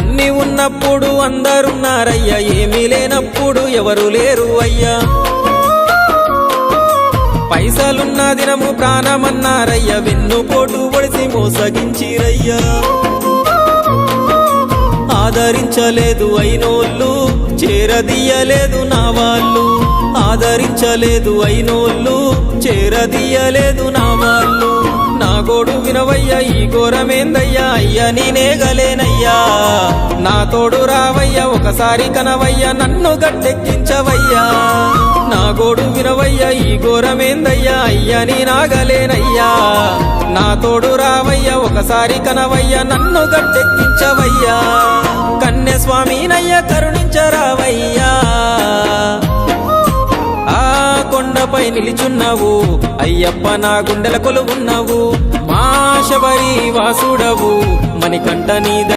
అన్ని ఉన్నప్పుడు అందరున్నారయ్యా, ఏమీ లేనప్పుడు ఎవరు లేరు అయ్యా. పైసలున్న దినము ప్రాణమన్నారయ్యా, వెన్నుపోటు పొడిసి మోసగించిరయ్యా. ఆదరించలేదు అయినోళ్ళు, చేరదీయలేదు నా వాళ్ళు. ఆదరించలేదు అయినోళ్ళు, చేరదీయలేదు నా వాళ్ళు. నా గోడు వినవయ్యా, ఈ ఘోరమేందయ్యా, అయ్యా నేనేగలేనయ్యా. నా తోడు రావయ్యా, ఒకసారి కనవయ్యా, నన్ను గట్టెక్కించవయ్యా. నా గోడు వినవయ్యా, ఈ ఘోరమేందయ్యా, అయ్యా నేనాగలేనయ్యా. నా తోడు రావయ్యా, ఒకసారి కనవయ్యా, నన్ను గట్టెక్కించవయ్యా. కన్యస్వామినయ్యా కరుణించరావయ్యా. ఆ కొండపై నిలిచున్నావు అయ్యప్ప, నా గుండెల కొలువున్నావు. మా శబరి వాసుడవు, మణికంఠ నీ